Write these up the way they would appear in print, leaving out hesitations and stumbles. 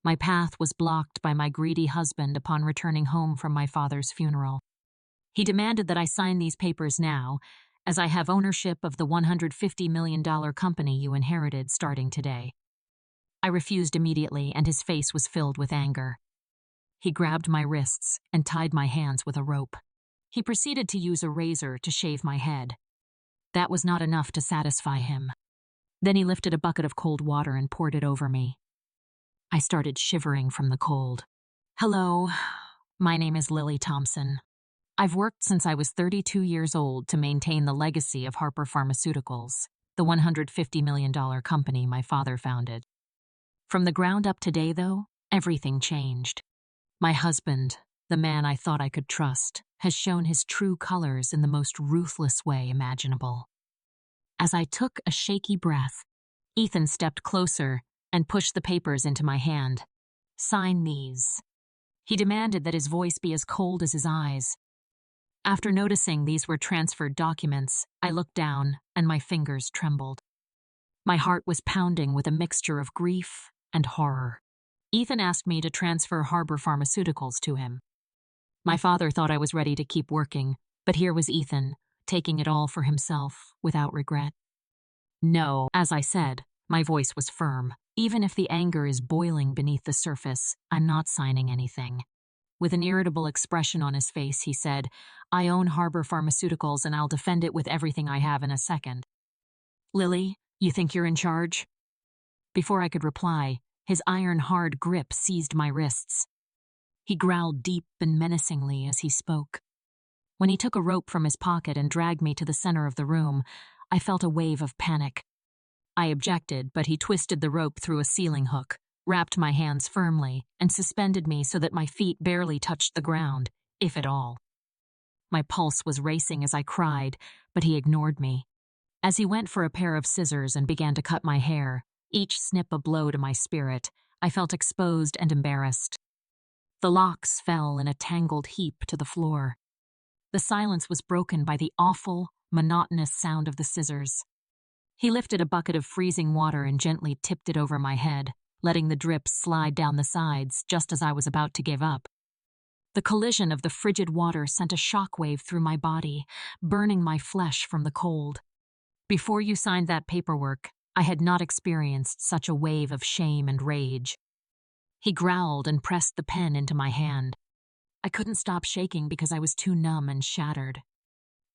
My path was blocked by my greedy husband upon returning home from my father's funeral. He demanded that I sign these papers now, as I have ownership of the $150 million company you inherited starting today. I refused immediately, and his face was filled with anger. He grabbed my wrists and tied my hands with a rope. He proceeded to use a razor to shave my head. That was not enough to satisfy him. Then he lifted a bucket of cold water and poured it over me. I started shivering from the cold. Hello, my name is Lily Thompson. I've worked since I was 32 years old to maintain the legacy of Harper Pharmaceuticals, the $150 million company my father founded. From the ground up today, though, everything changed. My husband, the man I thought I could trust, has shown his true colors in the most ruthless way imaginable. As I took a shaky breath, Ethan stepped closer and pushed the papers into my hand. Sign these. He demanded that his voice be as cold as his eyes. After noticing these were transferred documents, I looked down and my fingers trembled. My heart was pounding with a mixture of grief and horror. Ethan asked me to transfer Harper Pharmaceuticals to him. My father thought I was ready to keep working, but here was Ethan, taking it all for himself without regret. No, as I said, my voice was firm. Even if the anger is boiling beneath the surface, I'm not signing anything. With an irritable expression on his face, he said, I own Harper Pharmaceuticals and I'll defend it with everything I have in a second. Lily, you think you're in charge? Before I could reply, his iron-hard grip seized my wrists. He growled deep and menacingly as he spoke. When he took a rope from his pocket and dragged me to the center of the room, I felt a wave of panic. I objected, but he twisted the rope through a ceiling hook, wrapped my hands firmly, and suspended me so that my feet barely touched the ground, if at all. My pulse was racing as I cried, but he ignored me. As he went for a pair of scissors and began to cut my hair, each snip a blow to my spirit, I felt exposed and embarrassed. The locks fell in a tangled heap to the floor. The silence was broken by the awful, monotonous sound of the scissors. He lifted a bucket of freezing water and gently tipped it over my head, letting the drips slide down the sides just as I was about to give up. The collision of the frigid water sent a shockwave through my body, burning my flesh from the cold. Before you signed that paperwork, I had not experienced such a wave of shame and rage. He growled and pressed the pen into my hand. I couldn't stop shaking because I was too numb and shattered.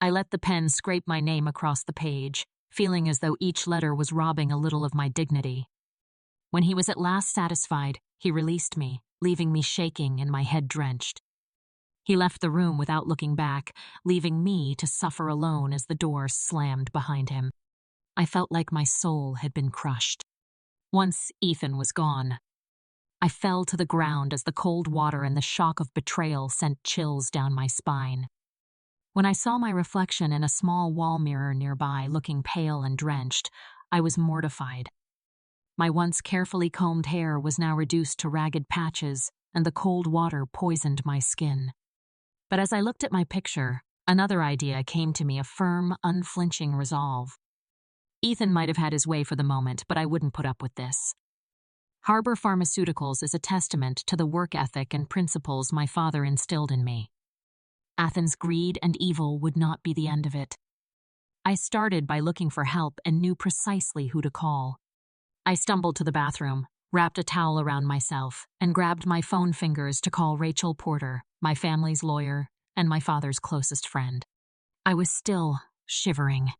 I let the pen scrape my name across the page, feeling as though each letter was robbing a little of my dignity. When he was at last satisfied, he released me, leaving me shaking and my head drenched. He left the room without looking back, leaving me to suffer alone as the door slammed behind him. I felt like my soul had been crushed. Once Ethan was gone, I fell to the ground as the cold water and the shock of betrayal sent chills down my spine. When I saw my reflection in a small wall mirror nearby, looking pale and drenched, I was mortified. My once carefully combed hair was now reduced to ragged patches, and the cold water poisoned my skin. But as I looked at my picture, another idea came to me, a firm, unflinching resolve. Ethan might have had his way for the moment, but I wouldn't put up with this. Harper Pharmaceuticals is a testament to the work ethic and principles my father instilled in me. Athens' greed and evil would not be the end of it. I started by looking for help and knew precisely who to call. I stumbled to the bathroom, wrapped a towel around myself, and grabbed my phone fingers to call Rachel Porter, my family's lawyer and my father's closest friend. I was still shivering.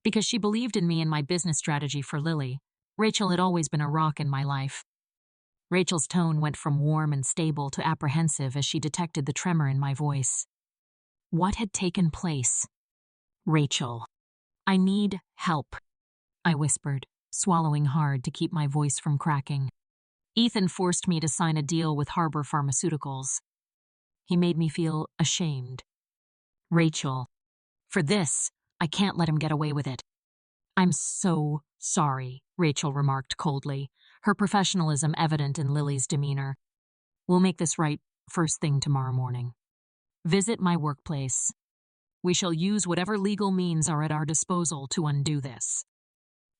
Because she believed in me and my business strategy for Lily, Rachel had always been a rock in my life. Rachel's tone went from warm and stable to apprehensive as she detected the tremor in my voice. What had taken place? Rachel. I need help, I whispered, swallowing hard to keep my voice from cracking. Ethan forced me to sign a deal with Harper Pharmaceuticals. He made me feel ashamed. Rachel. For this, I can't let him get away with it. I'm so sorry, Rachel remarked coldly, her professionalism evident in Lily's demeanor. We'll make this right first thing tomorrow morning. Visit my workplace. We shall use whatever legal means are at our disposal to undo this.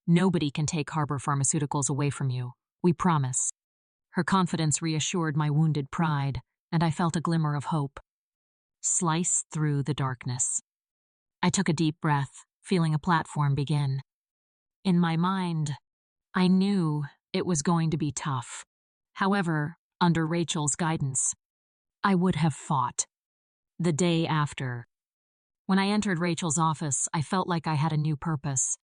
Nobody can take Harper Pharmaceuticals away from you. We promise. Her confidence reassured my wounded pride, and I felt a glimmer of hope slice through the darkness. I took a deep breath, feeling a platform begin. In my mind, I knew it was going to be tough. However, under Rachel's guidance, I would have fought. The day after, when I entered Rachel's office, I felt like I had a new purpose.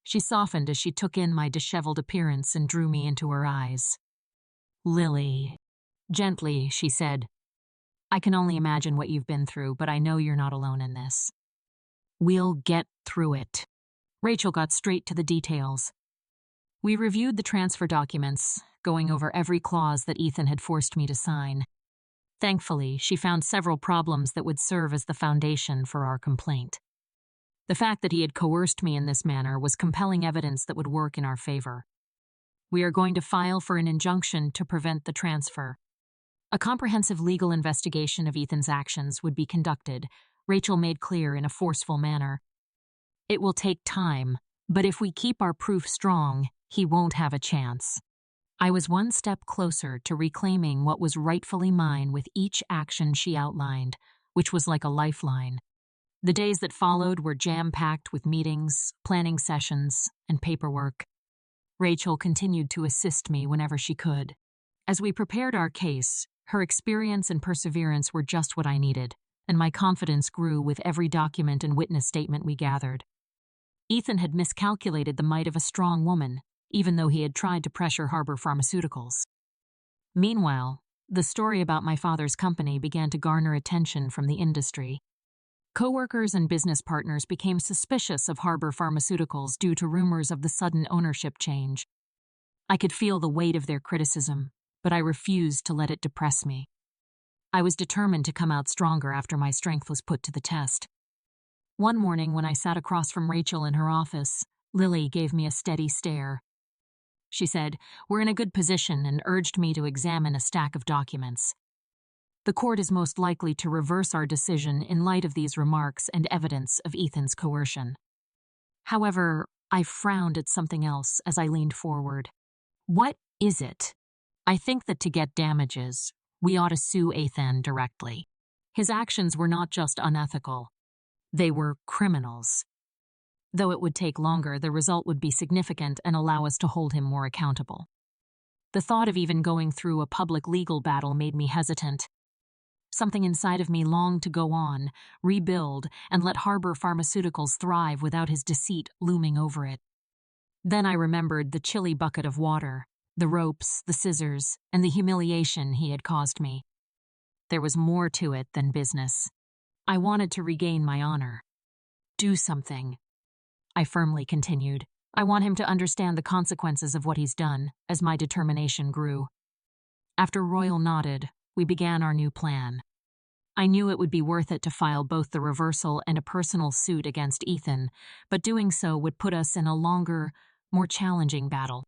She softened as she took in my disheveled appearance and drew me into her eyes. "Lily," gently, she said, "I can only imagine what you've been through, but I know you're not alone in this. We'll get through it." Rachel got straight to the details. We reviewed the transfer documents, going over every clause that Ethan had forced me to sign. Thankfully, she found several problems that would serve as the foundation for our complaint. The fact that he had coerced me in this manner was compelling evidence that would work in our favor. We are going to file for an injunction to prevent the transfer. A comprehensive legal investigation of Ethan's actions would be conducted, Rachel made clear in a forceful manner. It will take time, but if we keep our proof strong, he won't have a chance. I was one step closer to reclaiming what was rightfully mine with each action she outlined, which was like a lifeline. The days that followed were jam-packed with meetings, planning sessions, and paperwork. Rachel continued to assist me whenever she could. As we prepared our case, her experience and perseverance were just what I needed, and my confidence grew with every document and witness statement we gathered. Ethan had miscalculated the might of a strong woman, even though he had tried to pressure Harbor Pharmaceuticals. Meanwhile, the story about my father's company began to garner attention from the industry. Coworkers and business partners became suspicious of Harbor Pharmaceuticals due to rumors of the sudden ownership change. I could feel the weight of their criticism, but I refused to let it depress me. I was determined to come out stronger after my strength was put to the test. One morning when I sat across from Rachel in her office, Lily gave me a steady stare. She said, "We're in a good position," and urged me to examine a stack of documents. "The court is most likely to reverse our decision in light of these remarks and evidence of Ethan's coercion." However, I frowned at something else as I leaned forward. "What is it?" "I think that to get damages, we ought to sue Ethan directly. His actions were not just unethical. They were criminals. Though it would take longer, the result would be significant and allow us to hold him more accountable." The thought of even going through a public legal battle made me hesitant. Something inside of me longed to go on, rebuild, and let Harbor Pharmaceuticals thrive without his deceit looming over it. Then I remembered the chilly bucket of water, the ropes, the scissors, and the humiliation he had caused me. There was more to it than business. I wanted to regain my honor. "Do something," I firmly continued. "I want him to understand the consequences of what he's done," as my determination grew. After Royal nodded, we began our new plan. I knew it would be worth it to file both the reversal and a personal suit against Ethan, but doing so would put us in a longer, more challenging battle.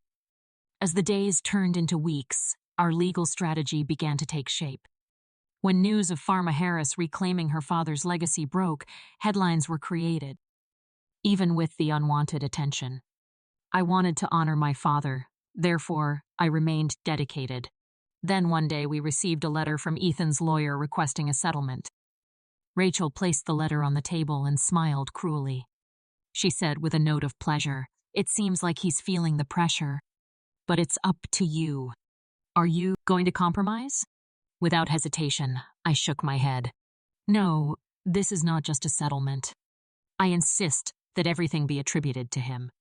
As the days turned into weeks, our legal strategy began to take shape. When news of Pharma Harris reclaiming her father's legacy broke, headlines were created. Even with the unwanted attention, I wanted to honor my father, therefore I remained dedicated. Then one day we received a letter from Ethan's lawyer requesting a settlement. Rachel placed the letter on the table and smiled cruelly. She said with a note of pleasure, "It seems like he's feeling the pressure. But it's up to you. Are you going to compromise?" Without hesitation, I shook my head. "No, this is not just a settlement. I insist that everything be attributed to him."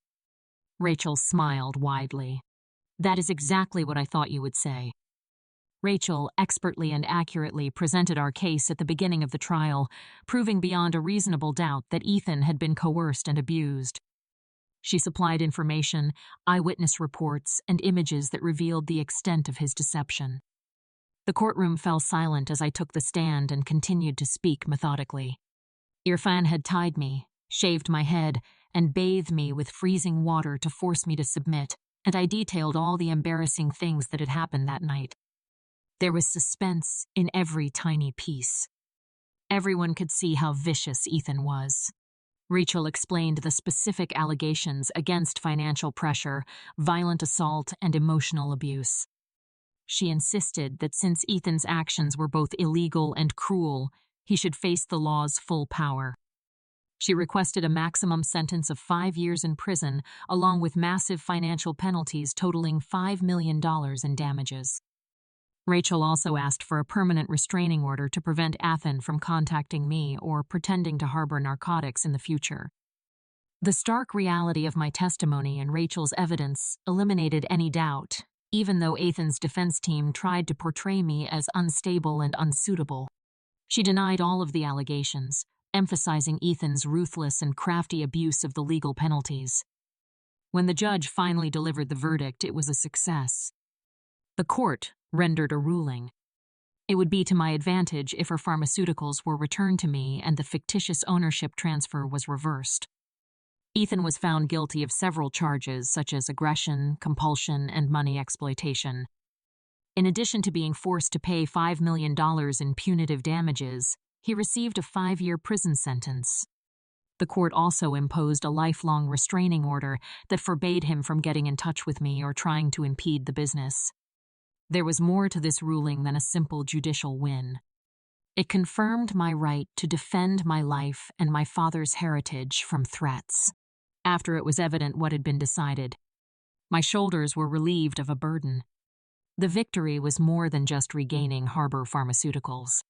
Rachel smiled widely. "That is exactly what I thought you would say." Rachel expertly and accurately presented our case at the beginning of the trial, proving beyond a reasonable doubt that Ethan had been coerced and abused. She supplied information, eyewitness reports, and images that revealed the extent of his deception. The courtroom fell silent as I took the stand and continued to speak methodically. Irfan had tied me, shaved my head, and bathed me with freezing water to force me to submit, and I detailed all the embarrassing things that had happened that night. There was suspense in every tiny piece. Everyone could see how vicious Ethan was. Rachel explained the specific allegations against financial pressure, violent assault, and emotional abuse. She insisted that since Ethan's actions were both illegal and cruel, he should face the law's full power. She requested a maximum sentence of 5 years in prison, along with massive financial penalties totaling $5 million in damages. Rachel also asked for a permanent restraining order to prevent Ethan from contacting me or pretending to harbor narcotics in the future. The stark reality of my testimony and Rachel's evidence eliminated any doubt, even though Ethan's defense team tried to portray me as unstable and unsuitable. She denied all of the allegations, emphasizing Ethan's ruthless and crafty abuse of the legal penalties. When the judge finally delivered the verdict, it was a success. The court rendered a ruling. It would be to my advantage if her pharmaceuticals were returned to me and the fictitious ownership transfer was reversed. Ethan was found guilty of several charges such as aggression, compulsion, and money exploitation. In addition to being forced to pay $5 million in punitive damages, he received a 5-year prison sentence. The court also imposed a lifelong restraining order that forbade him from getting in touch with me or trying to impede the business. There was more to this ruling than a simple judicial win. It confirmed my right to defend my life and my father's heritage from threats. After it was evident what had been decided, my shoulders were relieved of a burden. The victory was more than just regaining Harbor Pharmaceuticals.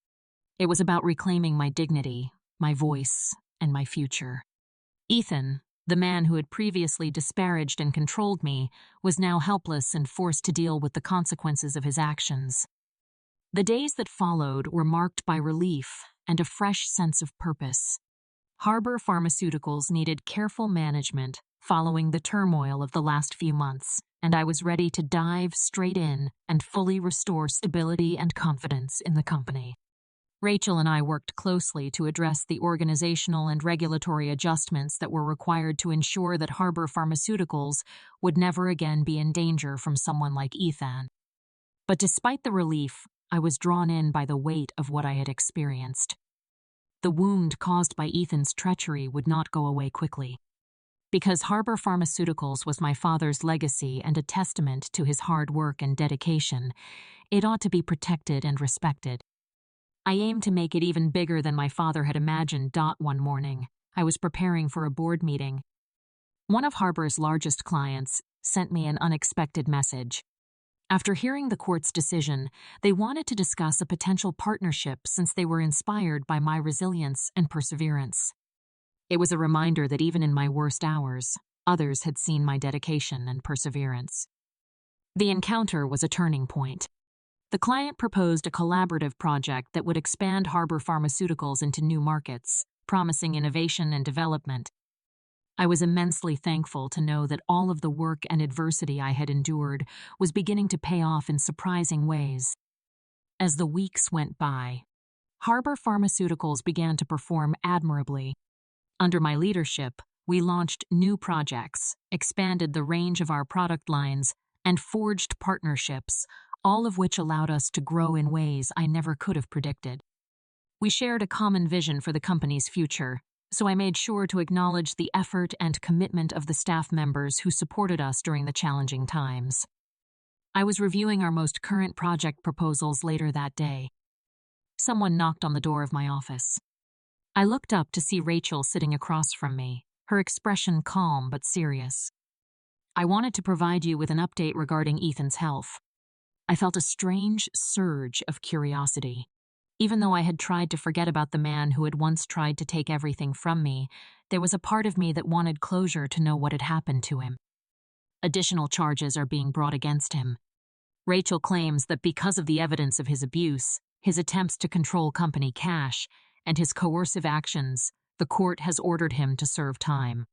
It was about reclaiming my dignity, my voice, and my future. Ethan, the man who had previously disparaged and controlled me, was now helpless and forced to deal with the consequences of his actions. The days that followed were marked by relief and a fresh sense of purpose. Harbor Pharmaceuticals needed careful management following the turmoil of the last few months, and I was ready to dive straight in and fully restore stability and confidence in the company. Rachel and I worked closely to address the organizational and regulatory adjustments that were required to ensure that Harbor Pharmaceuticals would never again be in danger from someone like Ethan. But despite the relief, I was drawn in by the weight of what I had experienced. The wound caused by Ethan's treachery would not go away quickly. Because Harbor Pharmaceuticals was my father's legacy and a testament to his hard work and dedication, it ought to be protected and respected. I aimed to make it even bigger than my father had imagined. One morning, I was preparing for a board meeting. One of Harbor's largest clients sent me an unexpected message. After hearing the court's decision, they wanted to discuss a potential partnership since they were inspired by my resilience and perseverance. It was a reminder that even in my worst hours, others had seen my dedication and perseverance. The encounter was a turning point. The client proposed a collaborative project that would expand Harbor Pharmaceuticals into new markets, promising innovation and development. I was immensely thankful to know that all of the work and adversity I had endured was beginning to pay off in surprising ways. As the weeks went by, Harbor Pharmaceuticals began to perform admirably. Under my leadership, we launched new projects, expanded the range of our product lines, and forged partnerships, all of which allowed us to grow in ways I never could have predicted. We shared a common vision for the company's future, so I made sure to acknowledge the effort and commitment of the staff members who supported us during the challenging times. I was reviewing our most current project proposals later that day. Someone knocked on the door of my office. I looked up to see Rachel sitting across from me, her expression calm but serious. "I wanted to provide you with an update regarding Ethan's health." I felt a strange surge of curiosity. Even though I had tried to forget about the man who had once tried to take everything from me, there was a part of me that wanted closure to know what had happened to him. Additional charges are being brought against him. Rachel claims that because of the evidence of his abuse, his attempts to control company cash, and his coercive actions, the court has ordered him to serve time.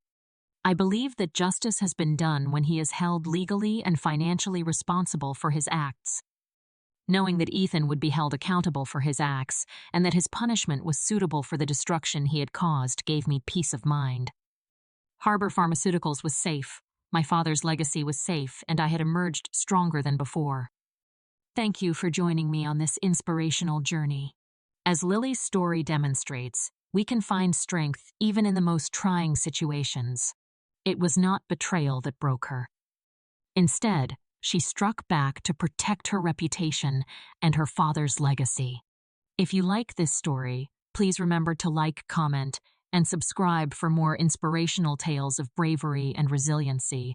I believe that justice has been done when he is held legally and financially responsible for his acts. Knowing that Ethan would be held accountable for his acts and that his punishment was suitable for the destruction he had caused gave me peace of mind. Harbor Pharmaceuticals was safe, my father's legacy was safe, and I had emerged stronger than before. Thank you for joining me on this inspirational journey. As Lily's story demonstrates, we can find strength even in the most trying situations. It was not betrayal that broke her. Instead, she struck back to protect her reputation and her father's legacy. If you like this story, please remember to like, comment, and subscribe for more inspirational tales of bravery and resiliency.